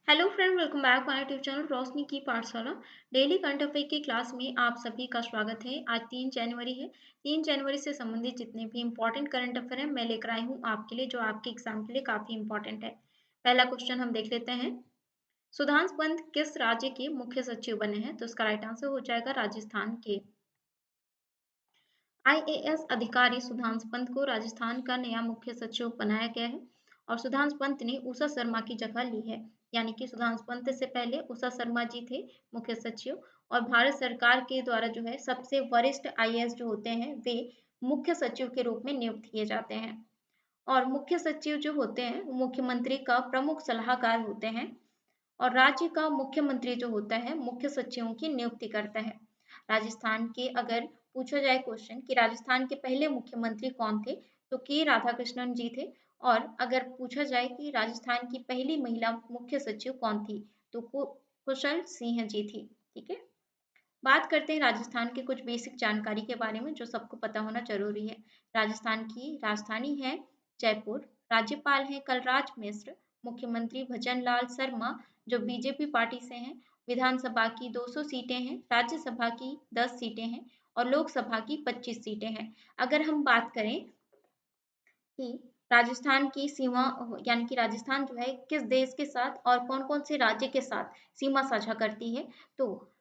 Hello friend, welcome back my YouTube channel Roshni की पाठशाला। Daily current affair की class में आप सभी का स्वागत है। आज 3 जनवरी है। 3 जनवरी से संबंधित जितने भी इंपॉर्टेंट करंट अफेयर हैं मैं लेकर आई हूँ आपके लिए, जो आपके एग्जाम के लिए काफ़ी इंपॉर्टेंट है। पहला क्वेश्चन हम देख लेते हैं। सुधांशु पंत किस राज्य के मुख्य सचिव बने हैं? तो इसका राइट आंसर हो जाएगा राजस्थान के। आईएएस अधिकारी सुधांशु पंत को राजस्थान का नया मुख्य सचिव बनाया गया है और सुधांशु पंत ने उषा शर्मा की जगह ली है। यानी कि सुधांशु पंत से पहले उषा शर्मा जी थे मुख्य सचिव। और भारत सरकार के द्वारा जो है सबसे वरिष्ठ आईएएस जो होते हैं वे मुख्य सचिव के रूप में नियुक्त किए जाते हैं। और मुख्य सचिव जो होते हैं वो मुख्यमंत्री का प्रमुख सलाहकार होते हैं और राज्य का मुख्यमंत्री जो होता है मुख्य सचिवों की नियुक्ति करता है। राजस्थान के अगर पूछा जाए क्वेश्चन कि राजस्थान के पहले मुख्यमंत्री कौन थे, तो के राधाकृष्णन जी थे। और अगर पूछा जाए कि राजस्थान की पहली महिला मुख्य सचिव कौन थी, तो कुशल सिंह जी थी। ठीक है। बात करते हैं राजस्थान के कुछ बेसिक जानकारी के बारे में जो सबको पता होना जरूरी है। राजस्थान की राजधानी है जयपुर। राज्यपाल हैं कलराज मिश्र। मुख्यमंत्री भजन लाल शर्मा जो बीजेपी पार्टी से हैं। विधानसभा की 200 सीटें हैं, राज्यसभा की 10 सीटें हैं और लोकसभा की 25 सीटें हैं। अगर हम बात करें कि राजस्थान की सीमा यानी कि राजस्थान जो है किस देश के साथ और कौन कौन से राज्य के साथ सीमा साझा करती है, तो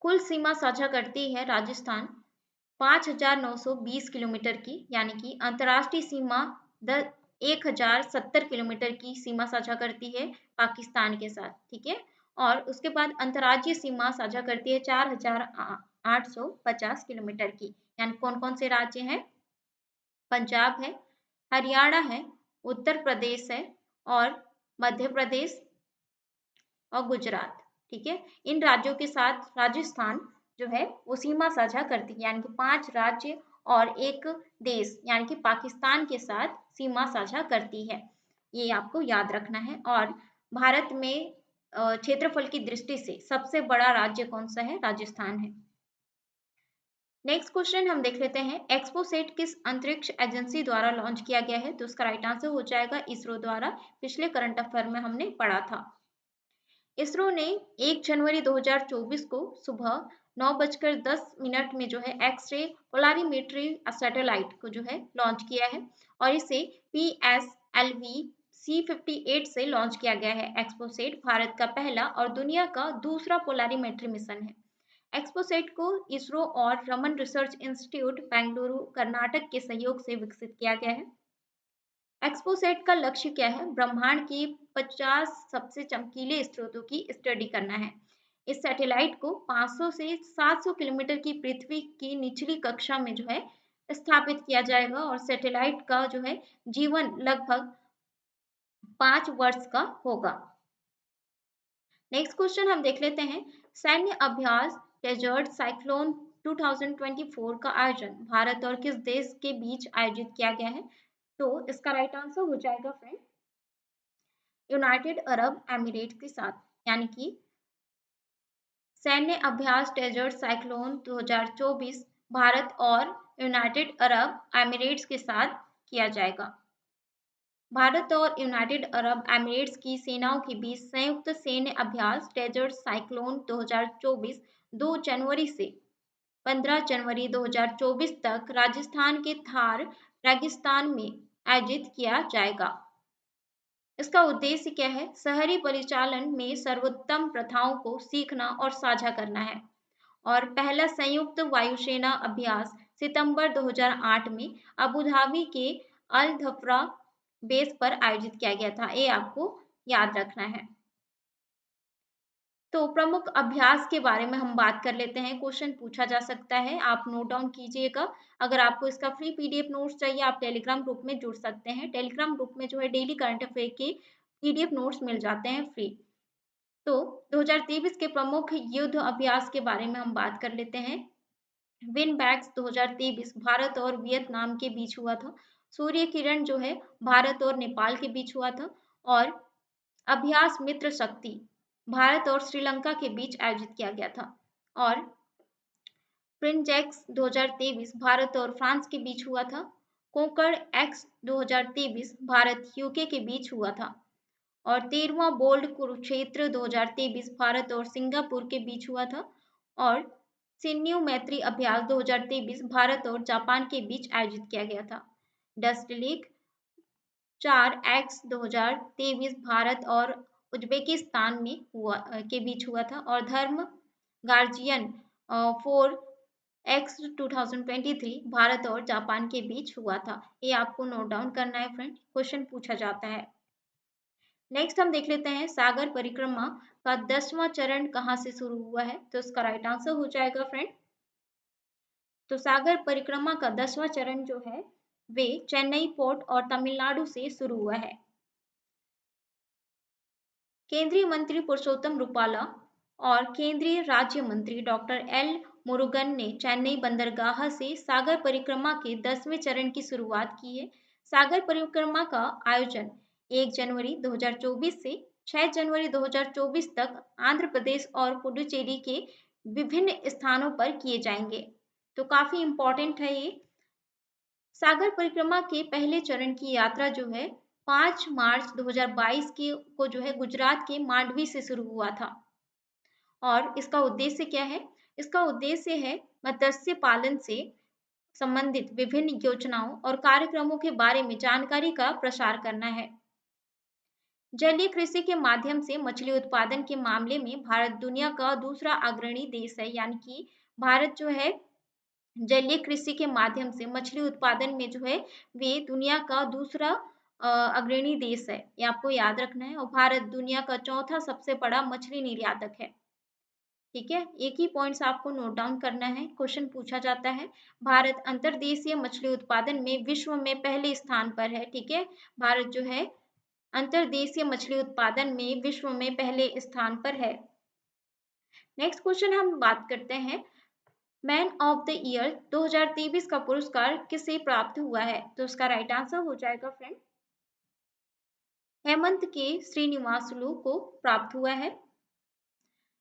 कुल सीमा साझा करती है राजस्थान 5,920 किलोमीटर की, यानी कि अंतर्राष्ट्रीय सीमा 1,070 किलोमीटर की सीमा साझा करती है पाकिस्तान के साथ। ठीक है। और उसके बाद अंतर्राज्यीय सीमा साझा करती है 4,850 किलोमीटर की। यानी कौन कौन से राज्य हैं? पंजाब है, हरियाणा है, उत्तर प्रदेश है और मध्य प्रदेश और गुजरात। ठीक है। इन राज्यों के साथ राजस्थान जो है वो सीमा साझा करती है, यानी कि 5 राज्य और एक देश यानी कि पाकिस्तान के साथ सीमा साझा करती है। ये आपको याद रखना है। और भारत में क्षेत्रफल की दृष्टि से सबसे बड़ा राज्य कौन सा है? राजस्थान है। नेक्स्ट क्वेश्चन हम देख लेते हैं। एक्सपोसेट किस अंतरिक्ष एजेंसी द्वारा लॉन्च किया गया है? तो उसका राइट आंसर हो जाएगा इसरो द्वारा। पिछले करंट अफेयर में हमने पढ़ा था। इसरो ने 1 जनवरी 2024 को सुबह 9:10 में जो है एक्स-रे पोलरिमेट्री सैटेलाइट को जो है लॉन्च किया है और इसे PSLV C58 से लॉन्च किया गया है। एक्सपोसेट भारत का पहला और दुनिया का दूसरा पोलरिमेट्री मिशन है। एक्सपोसेट को इसरो और रमन रिसर्च इंस्टीट्यूट बेंगलुरु कर्नाटक के सहयोग से विकसित किया गया है। एक्सपोसेट का लक्ष्य क्या है? ब्रह्मांड के 50 सबसे चमकीले स्रोतों की स्टडी करना है। इस सैटेलाइट को 500 से 700 किलोमीटर की पृथ्वी की निचली कक्षा में जो है स्थापित किया जाएगा और सैटेलाइट का जो है जीवन लगभग 5 वर्ष का होगा। नेक्स्ट क्वेश्चन हम देख लेते हैं। सैन्य अभ्यास डेजर्ट साइक्लोन 2024 का आयोजन भारत और किस देश के बीच आयोजित किया गया है? तो इसका राइट आंसर हो जाएगा फ्रेंड यूनाइटेड अरब एमिरेट के साथ। यानी कि सैन्य अभ्यास डेजर्ट साइक्लोन 2024 भारत और यूनाइटेड अरब एमिरेट्स के साथ किया जाएगा। भारत और यूनाइटेड अरब एमिरेट्स की सेनाओं के बीच संयुक्त सैन्य अभ्यास डेजर्ट साइक्लोन 2024 2 जनवरी से 15 जनवरी 2024 तक राजस्थान के थार रेगिस्तान में आयोजित किया जाएगा। इसका उद्देश्य क्या है? शहरी परिचालन में सर्वोत्तम प्रथाओं को सीखना और साझा करना है। और पहला संयुक्त वायुसेना अभ्यास सितंबर 2008 में अबू धाबी के अल धफ्रा बेस पर आयोजित किया गया था। ये आपको याद रखना है। तो प्रमुख अभ्यास के बारे में हम बात कर लेते हैं। क्वेश्चन पूछा जा सकता है, आप नोट डाउन कीजिएगा। अगर आपको इसका फ्री पीडीएफ नोट्स चाहिए आप टेलीग्राम ग्रुप में जुड़ सकते हैं। टेलीग्राम ग्रुप में जो है डेली करंट अफेयर के पीडीएफ नोट्स मिल जाते हैं फ्री। तो 2023 के प्रमुख युद्ध अभ्यास के बारे में हम बात कर लेते हैं। विनबैक्स 2023 भारत और वियतनाम के बीच हुआ था। सूर्य किरण जो है भारत और नेपाल के बीच हुआ था। और अभ्यास मित्र शक्ति भारत और श्रीलंका के बीच आयोजित किया गया था। और प्रिंजेक्स 2023 भारत और फ्रांस के बीच हुआ था। कोंकण एक्स 2023 भारत यूके के बीच हुआ था। और 13वां बोल्ड कुरुक्षेत्र 2023 भारत और सिंगापुर के बीच हुआ था। और सिन्यू मैत्री अभ्यास 2023 भारत और जापान के बीच आयोजित किया गया था। डस्ट लेक 4x 2023 भारत और उज्बेकिस्तान में के बीच हुआ था। और धर्म गार्जियन 4x 2023 भारत और जापान के बीच हुआ था। ये आपको नोट डाउन करना है फ्रेंड, क्वेश्चन पूछा जाता है। नेक्स्ट हम देख लेते हैं सागर परिक्रमा का 10वां चरण कहाँ से शुरू हुआ है। तो इसका राइट आंसर हो जाएगा फ्रेंड, तो सागर परिक्रमा का 10वां चरण जो है वे चेन्नई पोर्ट और तमिलनाडु से शुरू हुआ है। केंद्रीय मंत्री पुरुषोत्तम रूपाला और केंद्रीय राज्य मंत्री डॉक्टर एल मुरुगन ने चेन्नई बंदरगाह से सागर परिक्रमा के 10वें चरण की शुरुआत की है। सागर परिक्रमा का आयोजन 1 जनवरी 2024 से 6 जनवरी 2024 तक आंध्र प्रदेश और पुडुचेरी के विभिन्न स्थानों पर किए जाएंगे। तो काफी इंपॉर्टेंट है ये। सागर परिक्रमा के पहले चरण की यात्रा जो है 5 मार्च 2022 को जो है गुजरात के मांडवी से शुरू हुआ था। और इसका उद्देश्य क्या है? इसका उद्देश्य है मत्स्य पालन से संबंधित विभिन्न योजनाओं और कार्यक्रमों के बारे में जानकारी का प्रसार करना है। जलीय कृषि के माध्यम से मछली उत्पादन के मामले में भारत दुनिया का दूसरा अग्रणी देश है, यानी कि भारत जो है जलीय कृषि के माध्यम से मछली उत्पादन में जो है वे दुनिया का दूसरा अग्रणी देश है, ये आपको याद रखना है। और भारत दुनिया का चौथा सबसे बड़ा मछली निर्यातक है। ठीक है, एक ही पॉइंट्स आपको नोट डाउन करना है, क्वेश्चन पूछा जाता है। भारत अंतर्देशीय मछली उत्पादन में विश्व में पहले स्थान पर है। ठीक है, भारत जो है अंतर्देशीय मछली उत्पादन में विश्व में पहले स्थान पर है। नेक्स्ट क्वेश्चन हम बात करते हैं, मैन ऑफ द ईयर 2023 का पुरस्कार किसे प्राप्त हुआ है। तो उसका राइट आंसर हो जाएगा फ्रेंड, हेमंत के श्रीनिवासलू को प्राप्त हुआ है।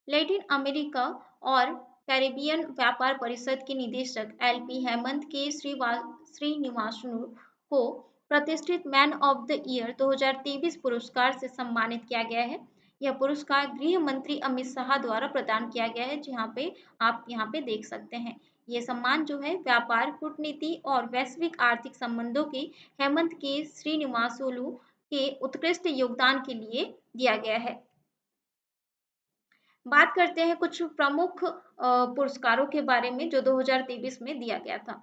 लैटिन अमेरिका और कैरिबियन व्यापार परिषद के निदेशक एलपी हेमंत के श्रीनिवासलू को प्रतिष्ठित मैन ऑफ द ईयर 2023 पुरस्कार से सम्मानित किया गया है। यह पुरस्कार गृह मंत्री अमित शाह द्वारा प्रदान किया गया है, जहां पे आप यहाँ पे देख सकते हैं। ये सम्मान जो है व्यापार, कूटनीति और वैश्विक आर्थिक संबंधों के हेमंत के श्रीनिवासलू के उत्कृष्ट योगदान के लिए दिया गया है। बात करते हैं कुछ प्रमुख पुरस्कारों के बारे में जो 2023 में दिया गया था।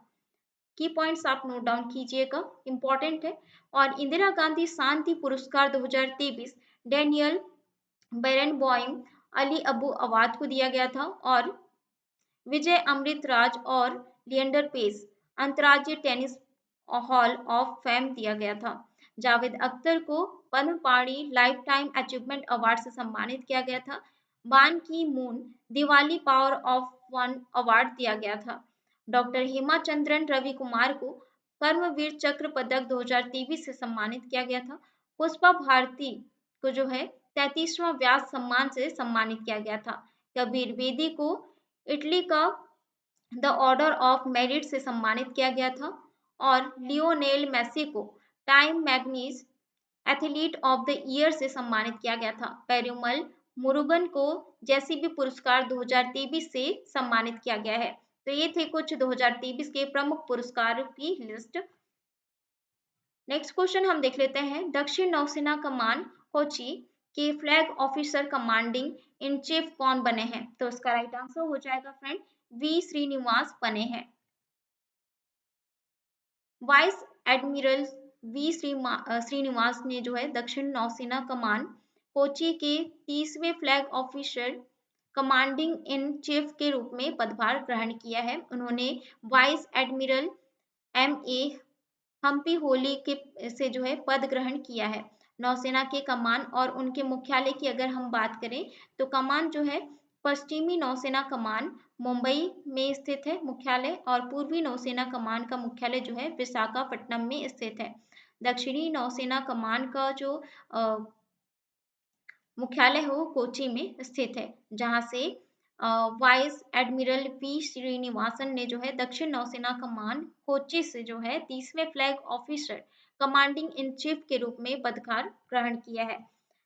की पॉइंट्स आप नोट डाउन कीजिएगा, इंपॉर्टेंट है। और इंदिरा गांधी शांति पुरस्कार 2023 डैनियल बेरेनबॉइम अली अबू अवाद को दिया गया था। और विजय अमृतराज और लिएंडर पेस अंतर्राज्यीय टेनिस हॉल ऑफ फेम दिया गया था। जावेद अख्तर को पद्म पाणी लाइफ टाइम अचीवमेंट अवार्ड से सम्मानित किया गया था। बान की moon Diwali power of one award दिया गया था। डॉक्टर हेमाचंद्रन रवि कुमार को कर्मवीर चक्र पदक 2023 से सम्मानित किया गया था। पुष्पा भारती को जो है 33वां व्यास सम्मान से सम्मानित किया गया था। कबीर बेदी को इटली का द ऑर्डर ऑफ मेरिट से सम्मानित किया गया था। और लियोनेल मेसी को time manganese athlete of the year से सम्मानित किया गया था। पेरुमल मुरुगन को जेसीबी पुरस्कार 2023 से सम्मानित किया गया है। तो ये थे कुछ 2023 के प्रमुख पुरस्कारों की लिस्ट। नेक्स्ट क्वेश्चन हम देख लेते हैं, दक्षिण नौसेना कमान कोची के flag officer commanding in chief कौन बने हैं। तो इसका राइट आंसर हो जाएगा फ्रेंड, वी श्रीनिवास बने हैं। वाइस एडमिरल वी श्रीनिवास ने जो है दक्षिण नौसेना कमान कोची के 30वें flag officer commanding in chief के रूप में पदभार ग्रहण किया है। उन्होंने vice admiral MA Hampiholi के से जो है पद ग्रहण किया है। नौसेना के कमान और उनके मुख्यालय की अगर हम बात करें तो कमान जो है पश्चिमी नौसेना कमान मुंबई में स्थित है मुख्यालय, और पूर्वी नौसेना कमान का मुख्यालय जो है विशाखापट्टनम में स्थित है। दक्षिणी नौसेना कमान का जो मुख्यालय है वो कोची में स्थित है, जहां से वाइस एडमिरल वी श्रीनिवासन ने जो है दक्षिण नौसेना कमान कोची से जो है 30वें flag officer commanding in chief के रूप में पदभार ग्रहण किया है।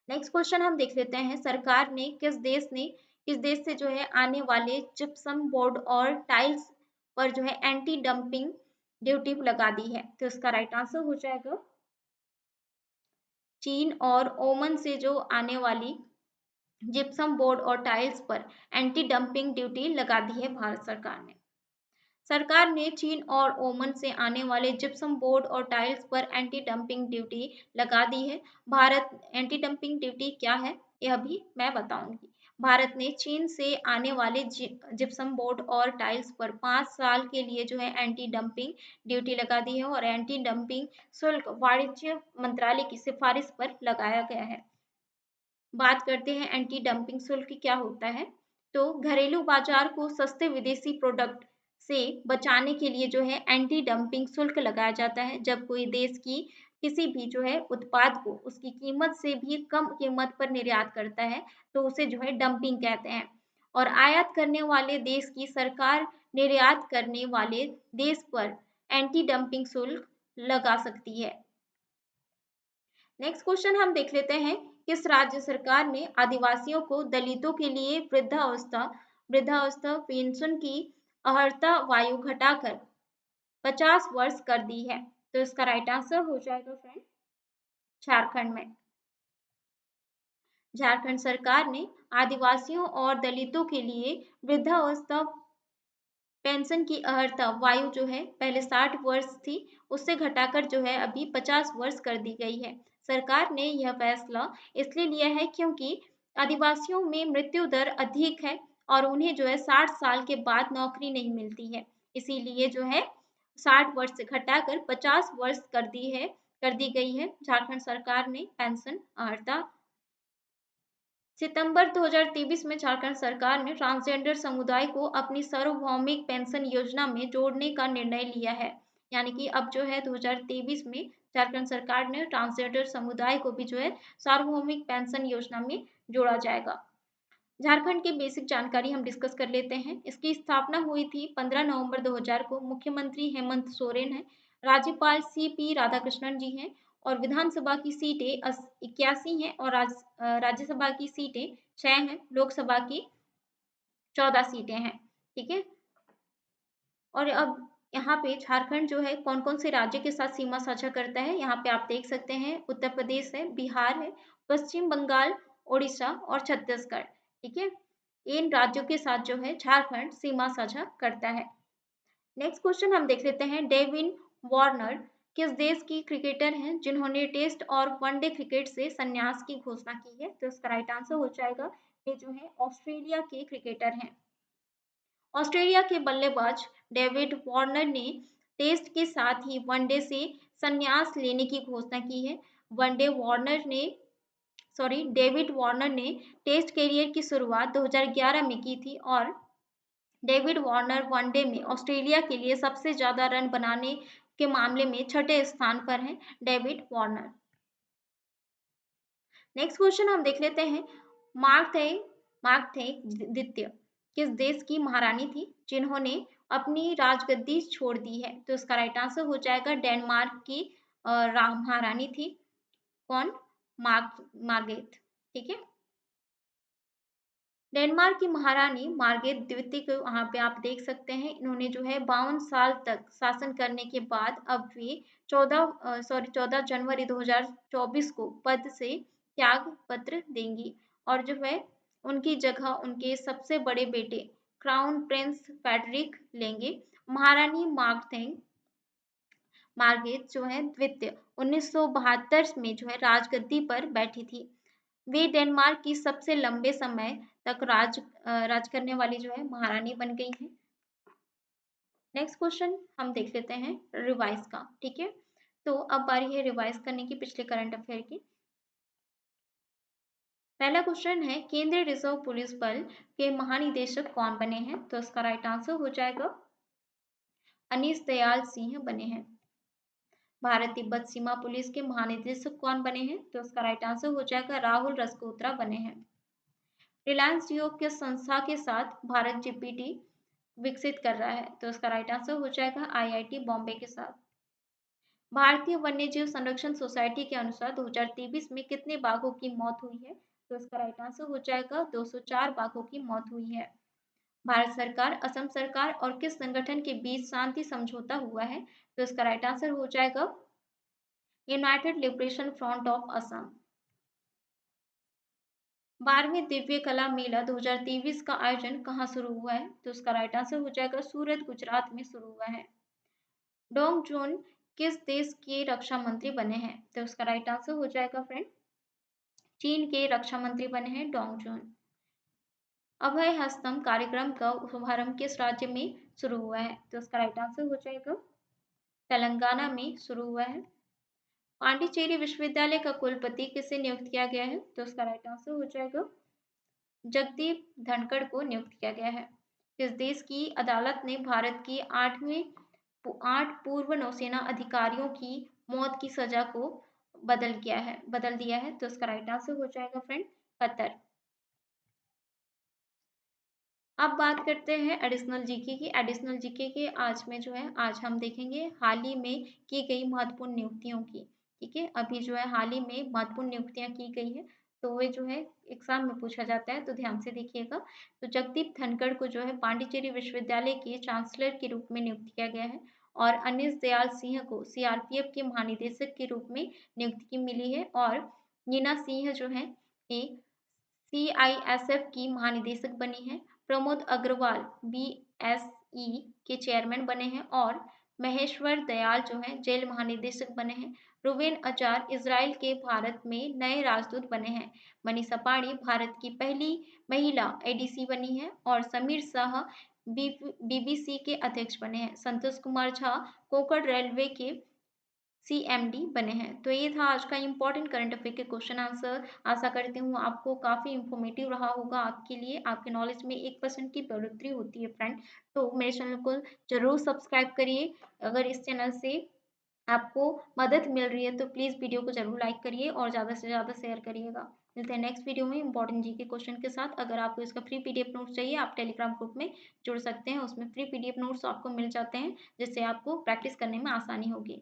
नेक्स्ट क्वेश्चन हम देख लेते हैं, सरकार ने किस देश से जो है आने वाले जिप्सम बोर्ड और टाइल्स पर जो है एंटी डंपिंग ड्यूटी लगा दी है? तो इसका राइट आंसर हो जाएगा चीन और ओमान से जो आने वाली जिप्सम बोर्ड और टाइल्स पर एंटी डंपिंग ड्यूटी लगा दी है भारत सरकार ने। सरकार ने चीन और ओमान से आने वाले जिप्सम बोर्ड और टाइल्स पर एंटी डंपिंग ड्यूटी लगा दी है। भारत एंटी डंपिंग ड्यूटी क्या है यह भी मैं बताऊंगी। भारत ने चीन से आने वाले जिप्सम बोर्ड और टाइल्स पर 5 साल के लिए जो है एंटी डंपिंग ड्यूटी लगा दी है और एंटी डंपिंग शुल्क वाणिज्य मंत्रालय की सिफारिश पर लगाया गया है। बात करते हैं एंटी डंपिंग शुल्क क्या होता है। तो घरेलू बाजार को सस्ते विदेशी प्रोडक्ट से बचाने के लिए जो है एंटी डंपिंग शुल्क लगाया जाता है। जब कोई देश की किसी भी जो है उत्पाद को उसकी कीमत से भी कम कीमत पर निर्यात करता है तो उसे जो है डंपिंग कहते हैं। और आयात करने वाले देश की सरकार निर्यात करने वाले देश पर एंटी डंपिंग शुल्क लगा सकती है। नेक्स्ट क्वेश्चन हम देख लेते हैं, किस राज्य सरकार ने आदिवासियों को दलितों के लिए वृद्धावस्था पेंशन की अर्हता वायु घटाकर 50 वर्ष कर दी है? तो इसका राइट आंसर हो जाएगा फ्रेंड झारखंड में। झारखंड सरकार ने आदिवासियों और दलितों के लिए वृद्धावस्था पेंशन की अर्हता वायु जो है पहले 60 वर्ष थी उससे घटाकर जो है अभी 50 वर्ष कर दी गई है। सरकार ने यह फैसला इसलिए लिया है क्योंकि आदिवासियों में मृत्यु दर अधिक है और उन्हें जो है 60 साल के बाद नौकरी नहीं मिलती है। इसीलिए जो है 60 वर्ष से घटाकर 50 वर्ष कर दी गई है झारखंड सरकार ने पेंशन अर्हता। सितंबर 2023 में झारखंड सरकार ने ट्रांसजेंडर समुदाय को अपनी सार्वभौमिक पेंशन योजना में जोड़ने का निर्णय लिया है। यानी कि अब जो है 2023 में झारखंड सरकार ने ट्रांसजेंडर समुदाय को भी जो है सार्वभौमिक पेंशन योजना में जोड़ा जाएगा। झारखंड की बेसिक जानकारी हम डिस्कस कर लेते हैं। इसकी स्थापना हुई थी 15 नवंबर 2000 को। मुख्यमंत्री हेमंत सोरेन है, राज्यपाल CP राधाकृष्णन जी हैं और विधानसभा की सीटें 81 हैं और राज्यसभा की सीटें 6 हैं, लोकसभा की 14 सीटें हैं। ठीक है। और अब यहाँ पे झारखंड जो है कौन कौन से राज्य के साथ सीमा साझा करता है यहाँ पे आप देख सकते हैं। उत्तर प्रदेश है, बिहार है, पश्चिम बंगाल, उड़ीसा और छत्तीसगढ़। ठीक है, इन राज्यों के साथ जो है झारखंड सीमा साझा करता है। नेक्स्ट क्वेश्चन हम देख लेते हैं, डेविड वार्नर किस देश की क्रिकेटर हैं जिन्होंने टेस्ट और वनडे क्रिकेट से संन्यास की घोषणा की है? तो इसका राइट आंसर हो जाएगा ये जो है ऑस्ट्रेलिया के क्रिकेटर हैं। ऑस्ट्रेलिया के बल्लेबाज डेविड वार्नर ने टेस्ट के साथ ही वनडे से संन्यास लेने की घोषणा की है। डेविड वार्नर ने टेस्ट करियर की शुरुआत 2011 में की थी और डेविड वार्नर वनडे में ऑस्ट्रेलिया के लिए सबसे ज्यादा रन बनाने के मामले में छठे स्थान पर हैं डेविड वार्नर। नेक्स्ट क्वेश्चन हम देख लेते हैं, मार्गथे द्वितीय किस देश की महारानी थी जिन्होंने अपनी राजगद्दी छोड़ दी है? तो इसका राइट आंसर हो जाएगा डेनमार्क की महारानी थी कौन? मार्गेट। ठीक है, डेनमार्क की महारानी मार्गरेट द्वितीय को यहाँ पे आप देख सकते हैं। इन्होंने जो है 52 साल तक शासन करने के बाद अब वे 14 जनवरी 2024 को पद से त्याग पत्र देंगी और जो है उनकी जगह उनके सबसे बड़े बेटे क्राउन प्रिंस फेडरिक लेंगे। महारानी मार्गरेट जो है द्वितीय 1972 में जो है राजगद्दी पर बैठी थी। वे डेनमार्क की सबसे लंबे समय तक राज करने वाली जो है महारानी बन गई हैं। नेक्स्ट क्वेश्चन हम देख लेते हैं रिवाइज का। ठीक है, तो अब बारी है रिवाइज करने की पिछले करंट अफेयर की। पहला क्वेश्चन है, केंद्रीय रिजर्व पुलिस बल के महानिदेशक कौन बने हैं? तो इसका राइट आंसर हो जाएगा अनीश दयाल सिंह बने हैं। भारत तिब्बत सीमा पुलिस के महानिदेशक कौन बने हैं? तो इसका राइट आंसर हो जाएगा राहुल रजकोत्रा बने हैं। रिलायंस जियो किस संस्था के साथ भारत GPT विकसित कर रहा है? तो इसका राइट आंसर हो जाएगा IIT बॉम्बे के साथ। भारतीय वन्यजीव संरक्षण सोसाइटी के अनुसार 2023 में कितने बाघों की मौत हुई है? तो इसका राइट आंसर हो जाएगा 204 बाघों की मौत हुई है। भारत सरकार, असम सरकार और किस संगठन के बीच शांति समझौता हुआ है? तो इसका राइट आंसर हो जाएगा United Liberation Front of Assam. 12वें दिव्य कला मेला 2023 का आयोजन कहाँ शुरू हुआ है? तो इसका राइट आंसर हो जाएगा सूरत, गुजरात में शुरू हुआ है। डोंग जून किस देश के रक्षा मंत्री बने हैं? तो इसका राइट आंसर हो जाएगा फ्रेंड चीन के रक्षा मंत्री बने हैं डोंग जून। अभय हस्तम कार्यक्रम का शुभारंभ किस राज्य में शुरू हुआ है? तो इसका राइट आंसर हो जाएगा तेलंगाना में शुरू हुआ है। पांडिचेरी विश्वविद्यालय का कुलपति किसे नियुक्त किया गया है? तो इसका राइट आंसर हो जाएगा जगदीप धनखड़ को नियुक्त किया गया है। किस देश की अदालत ने भारत की 8 पूर्व नौसेना अधिकारियों की मौत की सजा को बदल दिया है? तो इसका राइट आंसर हो जाएगा फ्रेंड कतर। अब बात करते हैं एडिशनल जीके की। एडिशनल जीके के आज में जो है आज हम देखेंगे हाल ही में की गई महत्वपूर्ण नियुक्तियों की। ठीक है, अभी जो है हाल ही में महत्वपूर्ण नियुक्तियां की गई है, तो वे जो है एग्जाम में पूछा जाता है, तो ध्यान से देखिएगा। तो जगदीप धनखड़ को जो है पांडिचेरी विश्वविद्यालय के चांसलर के रूप में नियुक्त किया गया है और अनिश दयाल सिंह को सीआरपीएफ के महानिदेशक के रूप में नियुक्ति मिली है और नीना सिंह जो है ये सीआईएसएफ की महानिदेशक बनी हैं। प्रमोद अग्रवाल बीएसई के चेयरमैन बने हैं और महेश्वर दयाल जो है जेल महानिदेशक बने हैं। रुवेन अचार इजराइल के भारत में नए राजदूत बने हैं। मनीषा पांडे भारत की पहली महिला एडीसी बनी है और समीर शाह बीबीसी के अध्यक्ष बने हैं। संतोष कुमार झा कोंकण रेलवे के सीएमडी बने हैं। तो ये था आज का इंपॉर्टेंट करंट अफेयर के क्वेश्चन आंसर। आशा करती हूँ आपको काफ़ी इंफॉर्मेटिव रहा होगा, आपके लिए आपके नॉलेज में 1% की बढ़ोतरी होती है फ्रेंड। तो मेरे चैनल को जरूर सब्सक्राइब करिए। अगर इस चैनल से आपको मदद मिल रही है तो प्लीज़ वीडियो को जरूर लाइक करिए और ज़्यादा से ज़्यादा शेयर करिएगा। मिलते हैं नेक्स्ट वीडियो में इंपॉर्टेंट जी के क्वेश्चन के साथ। अगर आपको इसका फ्री पीडीएफ नोट्स चाहिए आप टेलीग्राम ग्रुप में जुड़ सकते हैं, उसमें फ्री पीडीएफ नोट्स आपको मिल जाते हैं जिससे आपको प्रैक्टिस करने में आसानी होगी।